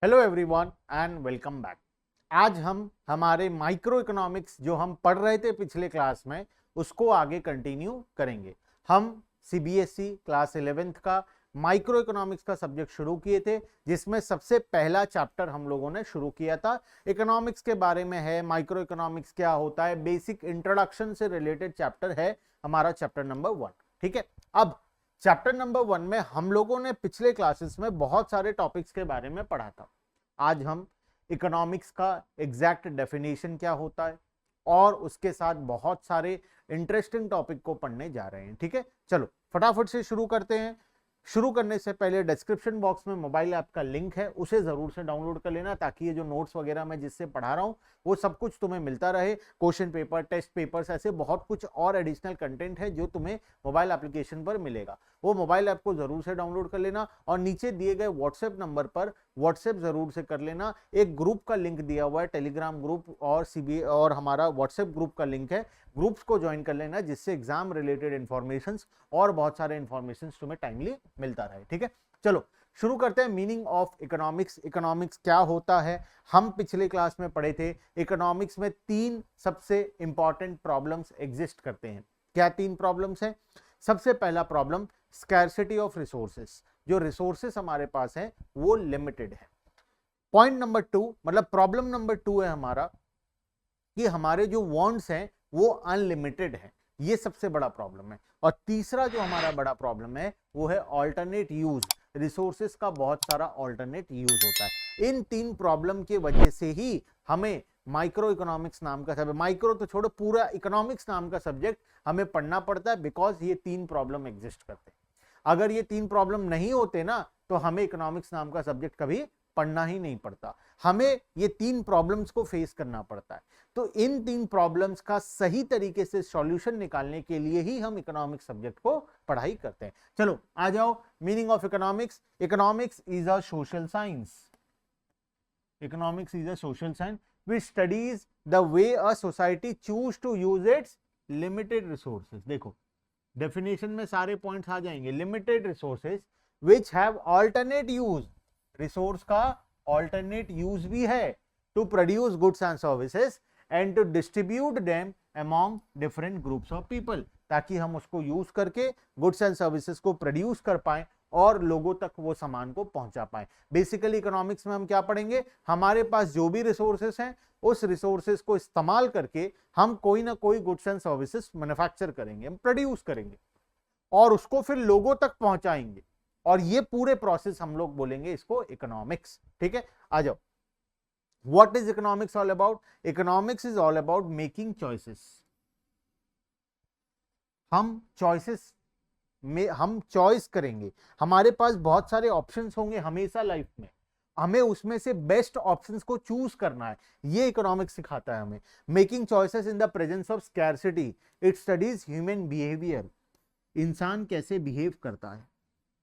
Hello everyone and welcome back. आज हम हमारे माइक्रो इकोनॉमिक्स जो हम पढ़ रहे थे पिछले क्लास में उसको आगे कंटिन्यू करेंगे। हम सीबीएसई क्लास 11th का माइक्रो इकोनॉमिक्स का सब्जेक्ट शुरू किए थे, जिसमें सबसे पहला चैप्टर हम लोगों ने शुरू किया था इकोनॉमिक्स के बारे में है। माइक्रो इकोनॉमिक्स क्या होता है, बेसिक इंट्रोडक्शन से रिलेटेड चैप्टर है हमारा चैप्टर नंबर 1। ठीक है, अब चैप्टर नंबर 1 में हम लोगों ने पिछले क्लासेस में बहुत सारे टॉपिक्स के बारे में पढ़ा था। आज हम इकोनॉमिक्स का एग्जैक्ट डेफिनेशन क्या होता है और उसके साथ बहुत सारे इंटरेस्टिंग टॉपिक को पढ़ने जा रहे हैं। ठीक है, चलो फटाफट से शुरू करते हैं। शुरू करने से पहले डिस्क्रिप्शन बॉक्स में मोबाइल ऐप का लिंक है, उसे जरूर से डाउनलोड कर लेना ताकि ये जो नोट्स वगैरह मैं जिससे पढ़ा रहा हूँ वो सब कुछ तुम्हें मिलता रहे। क्वेश्चन पेपर, टेस्ट पेपर्स, ऐसे बहुत कुछ और एडिशनल कंटेंट है जो तुम्हें मोबाइल एप्लीकेशन पर मिलेगा। वो मोबाइल ऐप को जरूर से डाउनलोड कर लेना और नीचे दिए गए व्हाट्सएप नंबर पर व्हाट्सएप जरूर से कर लेना। एक ग्रुप का लिंक दिया हुआ है, टेलीग्राम ग्रुप और सीबी और हमारा व्हाट्सएप ग्रुप का लिंक है। ग्रुप्स को ज्वाइन कर लेना जिससे एग्जाम रिलेटेड इंफॉर्मेशन और बहुत सारे इंफॉर्मेशन तुम्हें टाइमली मिलता रहे। ठीक है, चलो शुरू करते हैं। मीनिंग ऑफ इकोनॉमिक्स, इकोनॉमिक्स क्या होता है। हम पिछले क्लास में पढ़े थे इकोनॉमिक्स में तीन सबसे इंपॉर्टेंट प्रॉब्लम्स एग्जिस्ट करते हैं। क्या तीन प्रॉब्लम्स हैं? सबसे पहला प्रॉब्लम स्कैर्सिटी ऑफ रिसोर्सेस, जो रिसोर्सेस हमारे पास है वो लिमिटेड है। पॉइंट नंबर 2 मतलब प्रॉब्लम नंबर 2 है हमारा कि हमारे जो वांट्स हैं वो अनलिमिटेड है। ये सबसे बड़ा प्रॉब्लम है। और तीसरा जो हमारा बड़ा प्रॉब्लम है वो है ऑल्टरनेट यूज, रिसोर्सेस का बहुत सारा ऑल्टरनेट यूज होता है। इन तीन प्रॉब्लम की वजह से ही हमें माइक्रो इकोनॉमिक्स नाम का सब्जेक्ट, माइक्रो तो छोड़ो, पूरा इकोनॉमिक्स नाम का सब्जेक्ट हमें पढ़ना पड़ता है, बिकॉज ये तीन प्रॉब्लम एग्जिस्ट करते हैं। अगर ये तीन प्रॉब्लम नहीं होते ना तो हमें इकोनॉमिक्स नाम का सब्जेक्ट कभी पढ़ना ही नहीं पड़ता। हमें ये तीन प्रॉब्लम्स को फेस करना पड़ता है। तो इन तीन प्रॉब्लम्स का सही तरीके से सॉल्यूशन निकालने के लिए ही हम इकोनॉमिक्स सब्जेक्ट को पढ़ाई करते हैं। चलो आ जाओ, meaning of economics. Economics is a social science, economics is a social science which studies the way a society choose to use its limited resources। देखो डेफिनेशन में सारे पॉइंट्स आ जाएंगे। Limited resources which have alternate use, resource का alternate use भी है to produce goods and services and to distribute them among different groups of people, ताकि हम उसको यूज करके गुड्स एंड सर्विसेज को प्रोड्यूस कर पाए और लोगों तक वो सामान को पहुंचा पाए। बेसिकली इकोनॉमिक्स में हम क्या पढ़ेंगे, हमारे पास जो भी रिसोर्सेस हैं उस रिसोर्सेस को इस्तेमाल करके हम कोई ना कोई गुड्स एंड सर्विसेज मैन्युफैक्चर करेंगे, हम प्रोड्यूस करेंगे और उसको फिर लोगों तक पहुंचाएंगे। और ये पूरे प्रोसेस हम लोग बोलेंगे इसको इकोनॉमिक्स। ठीक है, आ जाओ। What is economics all about? Economics is all about making choices. हम चॉइसेस में हम चॉइस करेंगे। हमारे पास बहुत सारे ऑप्शंस होंगे हमेशा लाइफ में, हमें उसमें से बेस्ट ऑप्शंस को चूज करना है। ये इकोनॉमिक्स सिखाता है हमें। Making choices in the presence of scarcity, it studies human behaviour. इंसान कैसे बिहेव करता है,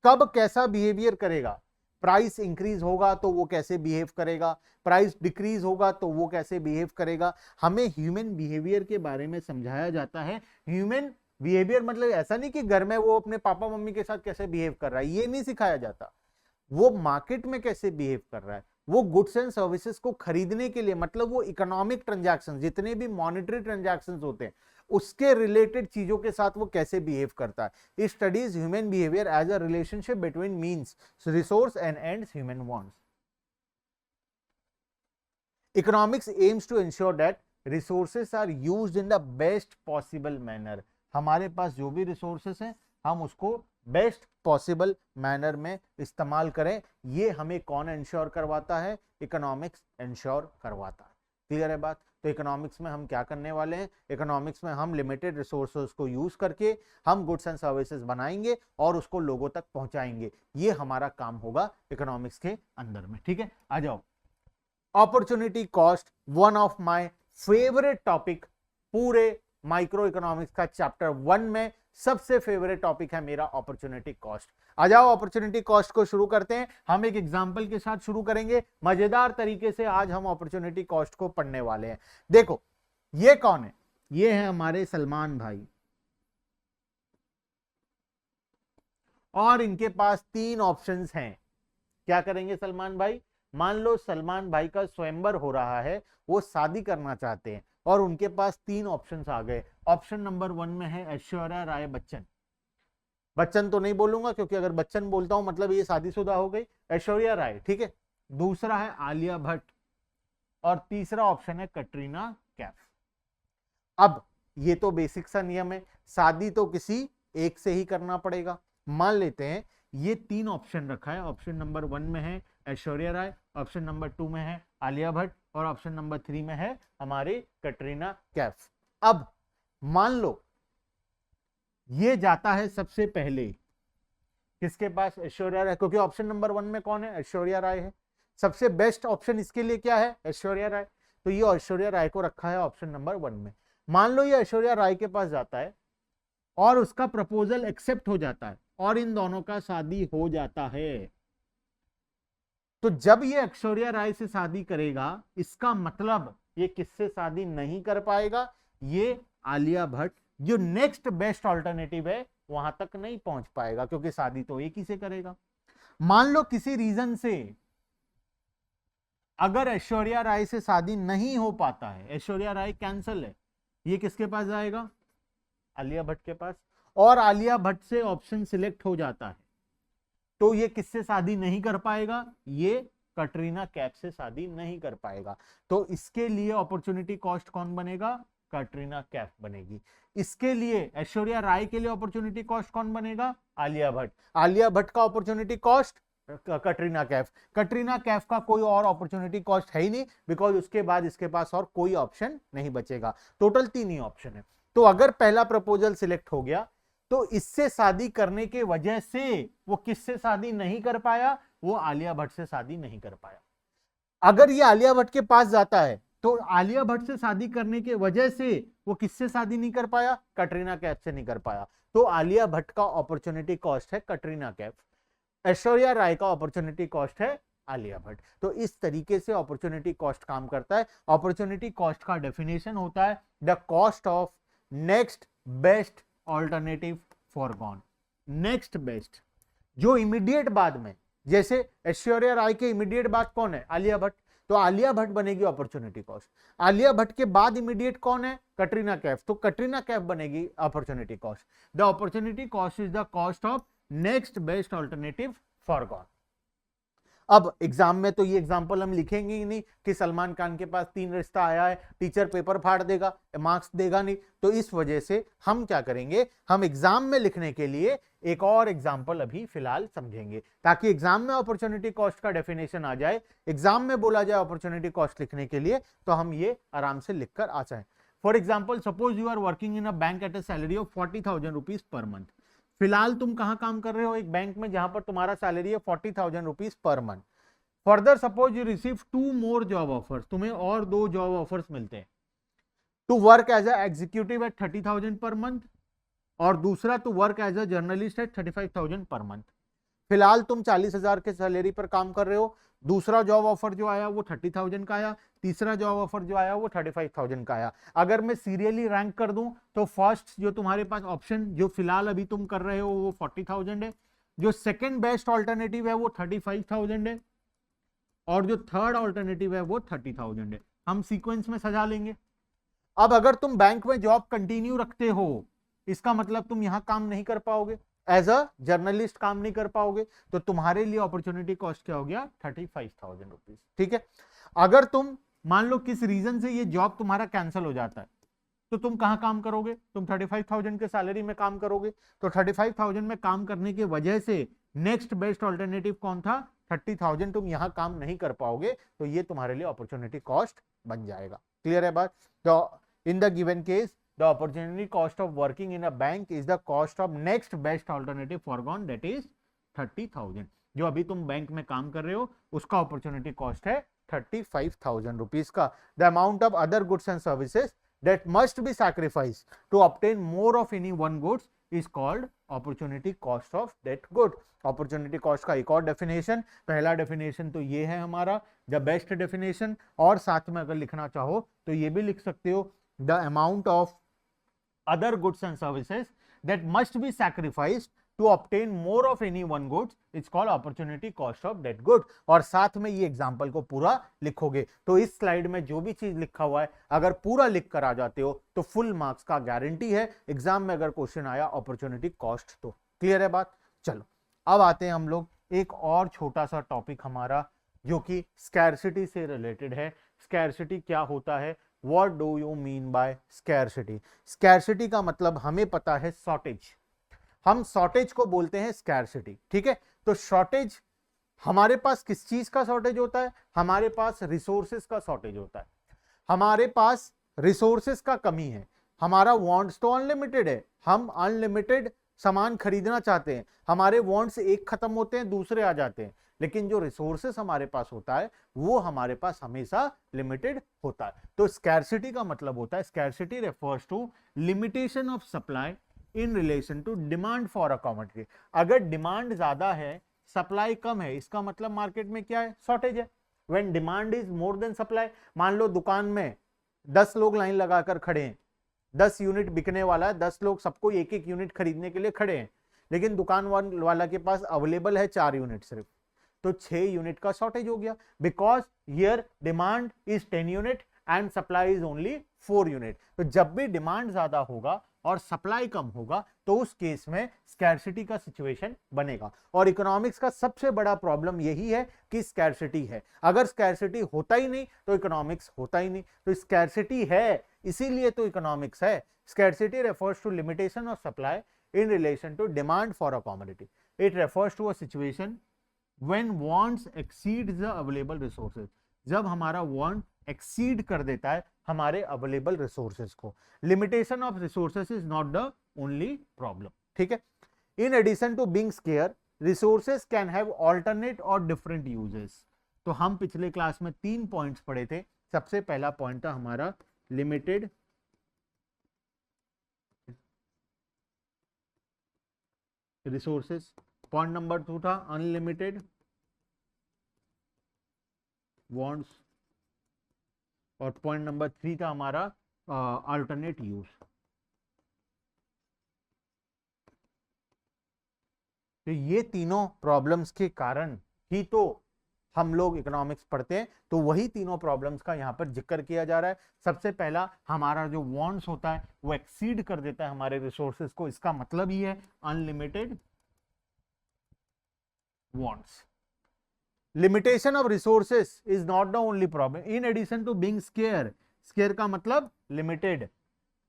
कब कैसा बिहेवियर करेगा। प्राइस इंक्रीज होगा तो वो कैसे बिहेव करेगा, प्राइस डिक्रीज होगा तो वो कैसे बिहेव करेगा। हमें ह्यूमन बिहेवियर के बारे में समझाया जाता है। ह्यूमन बिहेवियर मतलब ऐसा नहीं कि घर में वो अपने पापा मम्मी के साथ कैसे बिहेव कर रहा है, ये नहीं सिखाया जाता। वो मार्केट में कैसे बिहेव कर रहा है, वो गुड्स एंड सर्विसेज को खरीदने के लिए, मतलब वो इकोनॉमिक ट्रांजैक्शन, जितने भी मॉनेटरी ट्रांजैक्शंस होते हैं उसके रिलेटेड चीजों के साथ वो कैसे बिहेव करता है। It studies human behaviour as a relationship between means, resource and ends, human wants. Economics aims to ensure that resources are used in the best possible manner. हमारे पास जो भी रिसोर्सेस हैं हम उसको बेस्ट पॉसिबल मैनर में इस्तेमाल करें। ये हमें कौन इंश्योर करवाता है? इकोनॉमिक्स इंश्योर करवाता है। क्लियर है बात? तो इकोनॉमिक्स में हम क्या करने वाले हैं, इकोनॉमिक्स में हम लिमिटेड रिसोर्सेज को यूज करके हम गुड्स एंड सर्विसेज बनाएंगे और उसको लोगों तक पहुंचाएंगे। ये हमारा काम होगा इकोनॉमिक्स के अंदर में। ठीक है, आ जाओ। Opportunity cost, one of my favourite topic पूरे माइक्रो इकोनॉमिक्स का चैप्टर 1 में सबसे फेवरेट टॉपिक है मेरा अपॉर्चुनिटी कॉस्ट। आ जाओ अपॉर्चुनिटी कॉस्ट को शुरू करते हैं। हम एक एग्जांपल के साथ शुरू करेंगे, मजेदार तरीके से आज हम अपॉर्चुनिटी कॉस्ट को पढ़ने वाले हैं। देखो ये कौन है, ये है हमारे सलमान भाई और इनके पास तीन ऑप्शंस हैं। क्या करेंगे सलमान भाई? मान लो सलमान भाई का स्वयंवर हो रहा है, वो शादी करना चाहते हैं और उनके पास 3 ऑप्शंस आ गए। ऑप्शन नंबर 1 में है ऐश्वर्या राय बच्चन, बच्चन तो नहीं बोलूंगा क्योंकि अगर बच्चन बोलता हूं मतलब ये शादीशुदा हो गई, ऐश्वर्या राय, ठीक है। दूसरा है आलिया भट्ट और तीसरा ऑप्शन है कटरीना कैफ। अब ये तो बेसिक सा नियम है, शादी तो किसी एक से ही करना पड़ेगा। मान लेते हैं ये 3 ऑप्शन रखा है, ऑप्शन नंबर 1 में है ऐश्वर्या राय, ऑप्शन नंबर 2 में है आलिया भट्ट और ऑप्शन नंबर 3 में है हमारी कटरीना कैफ। अब मान लो ये जाता है सबसे पहले किसके पास, ऐश्वर्या राय, क्योंकि ऑप्शन नंबर 1 में कौन है, ऐश्वर्या राय है। सबसे बेस्ट ऑप्शन इसके लिए क्या है, ऐश्वर्या राय, तो ये ऐश्वर्या राय को रखा है ऑप्शन नंबर 1 में। मान लो ये ऐश्वर्या राय के पास जाता है और उसका प्रपोजल एक्सेप्ट हो जाता है और इन दोनों का शादी हो जाता है, तो जब ये ऐश्वर्या राय से शादी करेगा इसका मतलब ये किससे शादी नहीं कर पाएगा, ये आलिया भट्ट जो नेक्स्ट बेस्ट ऑल्टरनेटिव है वहां तक नहीं पहुंच पाएगा, क्योंकि शादी तो एक ही से करेगा। मान लो किसी रीजन से अगर ऐश्वर्या राय से शादी नहीं हो पाता है, ऐश्वर्या राय कैंसल है, ये किसके पास जाएगा, आलिया भट्ट के पास, और आलिया भट्ट से ऑप्शन सिलेक्ट हो जाता है तो ये किससे शादी नहीं कर पाएगा, ये कटरीना कैफ से शादी नहीं कर पाएगा। तो इसके लिए अपॉर्चुनिटी कॉस्ट कौन बनेगा, कटरीना कैफ बनेगी। इसके लिए ऐश्वर्या राय के लिए अपॉर्चुनिटी कॉस्ट कौन बनेगा, आलिया भट्ट। आलिया भट्ट का अपॉर्चुनिटी कॉस्ट कटरीना कैफ। कटरीना कैफ का कोई और अपॉर्चुनिटी कॉस्ट है ही नहीं, बिकॉज उसके बाद इसके पास और कोई ऑप्शन नहीं बचेगा। टोटल 3 ही ऑप्शन है। तो अगर पहला प्रपोजल सिलेक्ट हो गया तो इससे शादी करने के वजह से वो किससे शादी नहीं कर पाया, वो आलिया भट्ट से शादी नहीं कर पाया। अगर ये आलिया भट्ट के पास जाता है तो आलिया भट्ट से शादी करने के वजह से वो किससे शादी नहीं कर पाया, कटरीना कैफ से नहीं कर पाया। तो आलिया भट्ट का अपॉर्चुनिटी कॉस्ट है कटरीना कैफ, ऐश्वर्या राय का अपॉर्चुनिटी कॉस्ट है आलिया भट्ट। तो इस तरीके से अपॉर्चुनिटी कॉस्ट काम करता है। अपॉर्चुनिटी कॉस्ट का डेफिनेशन होता है the cost of next best alternative foregone. Next best जो इमीडिएट बाद में, जैसे ऐश्वर्या राय के इमीडिएट बाद कौन है, आलिया भट्ट, तो आलिया भट्ट बनेगी अपॉर्चुनिटी कॉस्ट। आलिया भट्ट के बाद इमीडिएट कौन है, कटरीना कैफ, तो कटरीना कैफ बनेगी opportunity cost. The opportunity cost is the cost of next best alternative foregone. अब एग्जाम में तो ये एग्जाम्पल हम लिखेंगे ही नहीं कि सलमान खान के पास 3 रिश्ता आया है, टीचर पेपर फाड़ देगा, मार्क्स देगा नहीं। तो इस वजह से हम क्या करेंगे, हम एग्जाम में लिखने के लिए एक और एग्जाम्पल अभी फिलहाल समझेंगे, ताकि एग्जाम में अपॉर्चुनिटी कॉस्ट का डेफिनेशन आ जाए, एग्जाम में बोला जाए अपॉर्चुनिटी कॉस्ट लिखने के लिए, तो हम ये आराम से लिखकर आ जाए। For example, suppose you are working in a bank at a salary of 40,000 rupees per month. फिलहाल तुम कहां काम कर रहे हो, एक बैंक में जहां पर तुम्हारा सैलरी है 40,000 rupees per month. Further suppose you receive 2 more job offers, तुम्हें और 2 जॉब ऑफर्स मिलते हैं। To work as a executive at 30,000 per month और दूसरा to work as a journalist at 35,000 per month. फिलहाल तुम 40,000 के सैलरी पर काम कर रहे हो, दूसरा जॉब ऑफर जो आया वो 30,000 का आया, तीसरा जॉब ऑफर जो आया वो 35,000 का आया। अगर मैं सीरियली रैंक कर दूं तो फर्स्ट जो तुम्हारे पास ऑप्शन जो फिलहाल अभी तुम कर रहे हो वो 40,000 है, जो सेकंड बेस्ट ऑल्टरनेटिव है वो 35,000 है और जो थर्ड ऑल्टरनेटिव है वो 30,000 है। हम सीक्वेंस में सजा लेंगे। अब अगर तुम बैंक में जॉब कंटिन्यू रखते हो, इसका मतलब तुम यहां काम नहीं कर पाओगे, एज अ जर्नलिस्ट काम नहीं कर पाओगे, तो तुम्हारे लिए अपॉर्चुनिटी कॉस्ट क्या हो गया, 35,000 रुपीज। ठीक है। अगर तुम मान लो किस रीजन से ये जॉब तुम्हारा कैंसिल हो जाता है, तो तुम कहां काम करोगे, तुम 35,000 के सैलरी में काम करोगे। तो 35,000 में काम करने की वजह से नेक्स्ट बेस्ट ऑल्टरनेटिव कौन था, 30,000, तुम यहां काम नहीं कर पाओगे, तो ये तुम्हारे लिए अपॉर्चुनिटी कॉस्ट बन जाएगा। क्लियर है बात। तो in the given case the opportunity cost of working in a bank is the cost of next best alternative foregone, that is 30,000। जो अभी तुम बैंक में काम कर रहे हो उसका अपॉर्चुनिटी कॉस्ट है 35,000 रुपीज का। The amount of other goods and services that must be sacrificed to obtain more of any one goods is called opportunity cost of that good। opportunity cost का एक और डेफिनेशन, पहला definition तो ये है हमारा द बेस्ट डेफिनेशन, और साथ में अगर लिखना चाहो तो ये भी लिख सकते हो the amount of other goods and services that must be sacrificed to obtain more of any one goods it's called opportunity cost of that good. और साथ में ये एग्जांपल को पूरा लिखोगे। तो इस स्लाइड में जो भी चीज लिखा हुआ है अगर पूरा लिख कर आ जाते हो तो फुल मार्क्स का गारंटी है। एग्जाम में अगर क्वेश्चन आया अपॉर्चुनिटी कॉस्ट तो क्लियर है बात। चलो अब आते हैं हम लोग एक और छोटा सा टॉपिक हमारा जो कि स्कैरसिटी से रिलेटेड है। स्कैरसिटी क्या होता है, what do you mean by scarcity. Scarcity का मतलब हमें पता है शॉर्टेज, हम शॉर्टेज को बोलते हैं स्कैरसिटी, ठीक है। तो शॉर्टेज हमारे पास किस चीज का शॉर्टेज होता है, हमारे पास रिसोर्सेज का शॉर्टेज होता है। हमारे पास रिसोर्सेज का कमी है, हमारा वांट्स तो अनलिमिटेड है, हम अनलिमिटेड सामान खरीदना चाहते हैं, हमारे वांट्स एक खत्म होते हैं दूसरे आ जाते हैं, लेकिन जो रिसोर्सेस हमारे पास होता है वो हमारे पास हमेशा लिमिटेड होता है। तो स्कैरसिटी का मतलब होता है, scarcity refers to limitation of supply in relation to demand for a commodity. अगर डिमांड ज्यादा है सप्लाई कम है, इसका मतलब मार्केट में क्या है, शॉर्टेज है। When demand is more than supply, मान लो दुकान में 10 लोग लाइन लगाकर खड़े हैं, 10 यूनिट बिकने वाला है, 10 लोग सबको एक एक यूनिट खरीदने के लिए खड़े हैं, लेकिन दुकान वाला के पास अवेलेबल है 4 यूनिट सिर्फ, तो 6 यूनिट का शॉर्टेज हो गया। Because here demand is 10 unit and supply is only 4 unit. तो जब भी डिमांड ज्यादा होगा और सप्लाई कम होगा तो उस केस में स्कैरसिटी का सिचुएशन बनेगा। और इकोनॉमिक्स का सबसे बड़ा प्रॉब्लम यही है कि स्कैरसिटी है। अगर स्कैरसिटी होता ही नहीं तो इकोनॉमिक्स होता ही नहीं। तो स्कैरसिटी है इसीलिए तो इकोनॉमिक्स है। Scarcity refers to limitation of supply in relation to demand for a commodity. It refers to a situation when wants exceeds the available resources, जब हमारा want exceed कर देता है हमारे available resources को। limitation of resources is not the only problem, ठीक है। in addition to being scarce, resources can have alternate or different uses। तो हम पिछले क्लास में 3 पॉइंट्स पढ़े थे। सबसे पहला पॉइंट था हमारा लिमिटेड रिसोर्सेस, पॉइंट नंबर 2 था अनलिमिटेड वांट्स, और पॉइंट नंबर 3 था हमारा अल्टरनेट यूज। तो ये तीनों प्रॉब्लम्स के कारण ही तो हम लोग इकोनॉमिक्स पढ़ते हैं। तो वही तीनों प्रॉब्लम्स का यहाँ पर जिक्र किया जा रहा है। सबसे पहला हमारा जो वांट्स होता है वो एक्सीड कर देता है हमारे रिसोर्सेज को, इसका मतलब ही है unlimited wants। limitation of resources is not the only problem, in addition to being scarce, scarce का मतलब limited,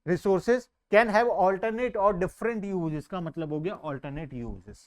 resources can have alternate or different use, इसका मतलब हो गया alternate uses।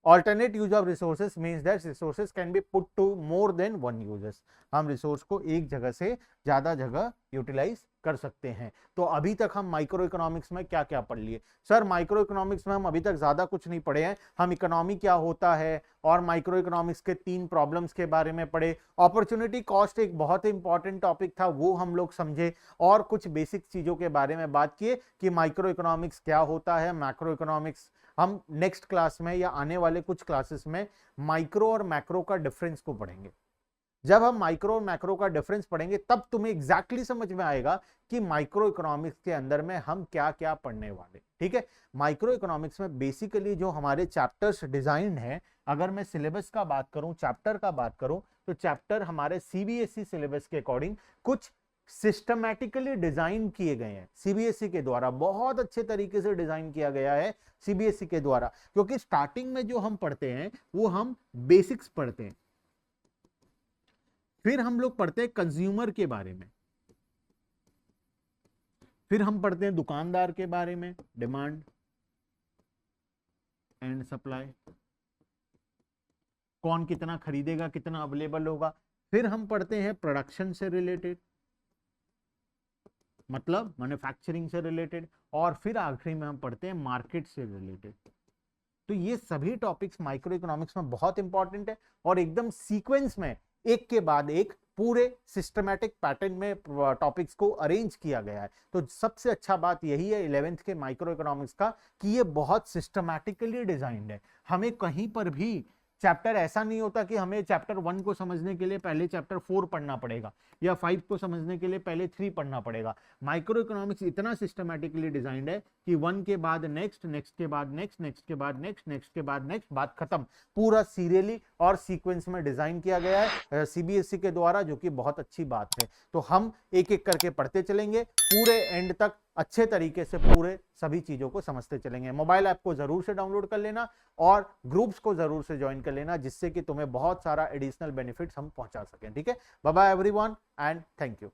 alternate use of resources means that resources can be put to more than one uses। हम resource को एक जगह से ज्यादा जगह यूटिलाइज कर सकते हैं। तो अभी तक हम माइक्रो इकोनॉमिक्स में क्या क्या पढ़ लिए सर? माइक्रो इकोनॉमिक्स में हम अभी तक ज्यादा कुछ नहीं पढ़े हैं। हम इकोनॉमी क्या होता है और माइक्रो इकोनॉमिक्स के 3 प्रॉब्लम्स के बारे में पढ़े। अपॉर्चुनिटी कॉस्ट एक बहुत ही इंपॉर्टेंट टॉपिक था, वो हम लोग समझे, और कुछ बेसिक चीजों के बारे में बात किए कि माइक्रो इकोनॉमिक्स क्या होता है, मैक्रो इकोनॉमिक्स। हम नेक्स्ट क्लास में या आने वाले कुछ क्लासेस में माइक्रो और मैक्रो का डिफरेंस को पढ़ेंगे। जब हम माइक्रो और मैक्रो का डिफरेंस पढ़ेंगे तब तुम्हें एग्जैक्टली समझ में आएगा कि माइक्रो इकोनॉमिक्स के अंदर में हम क्या क्या पढ़ने वाले, ठीक है। माइक्रो इकोनॉमिक्स में बेसिकली जो हमारे चैप्टर्स डिजाइन है, अगर मैं सिलेबस का बात करूं, चैप्टर का बात करूं, तो चैप्टर हमारे सीबीएसई सिलेबस के अकॉर्डिंग कुछ सिस्टमैटिकली डिजाइन किए गए हैं। सीबीएसई के द्वारा बहुत अच्छे तरीके से डिजाइन किया गया है सीबीएसई के द्वारा, क्योंकि स्टार्टिंग में जो हम पढ़ते हैं वो हम बेसिक्स पढ़ते हैं, फिर हम लोग पढ़ते हैं कंज्यूमर के बारे में, फिर हम पढ़ते हैं दुकानदार के बारे में, डिमांड एंड सप्लाई, कौन कितना खरीदेगा, कितना अवेलेबल होगा, फिर हम पढ़ते हैं प्रोडक्शन से रिलेटेड, मतलब मैन्युफैक्चरिंग से रिलेटेड, और फिर आखिरी में हम पढ़ते हैं मार्केट से रिलेटेड। तो ये सभी टॉपिक्स माइक्रो इकोनॉमिक्स में बहुत इंपॉर्टेंट है और एकदम सीक्वेंस में एक के बाद एक पूरे सिस्टमैटिक पैटर्न में टॉपिक्स को अरेंज किया गया है। तो सबसे अच्छा बात यही है 11th के माइक्रो इकोनॉमिक्स का कि ये बहुत सिस्टमैटिकली डिजाइंड है। हमें कहीं पर भी चैप्टर ऐसा नहीं होता कि हमें चैप्टर 1 को समझने के लिए पहले चैप्टर 4 पढ़ना पड़ेगा या 5 को समझने के लिए पहले 3 पढ़ना पड़ेगा। माइक्रो इकोनॉमिक्स इतना सिस्टमैटिकली डिजाइंड है कि 1 के बाद नेक्स्ट, नेक्स्ट के बाद नेक्स्ट, नेक्स्ट के बाद नेक्स्ट, नेक्स्ट के बाद नेक्स्ट, बात खत्म। पूरा सीरियली और सीक्वेंस में डिजाइन किया गया है सीबीएसई के द्वारा, जो कि बहुत अच्छी बात है। तो हम एक एक करके पढ़ते चलेंगे, पूरे एंड तक अच्छे तरीके से पूरे सभी चीजों को समझते चलेंगे। मोबाइल ऐप को जरूर से डाउनलोड कर लेना और ग्रुप्स को जरूर से ज्वाइन कर लेना, जिससे कि तुम्हें बहुत सारा एडिशनल बेनिफिट्स हम पहुंचा सकें। ठीक है, bye bye everyone and thank you.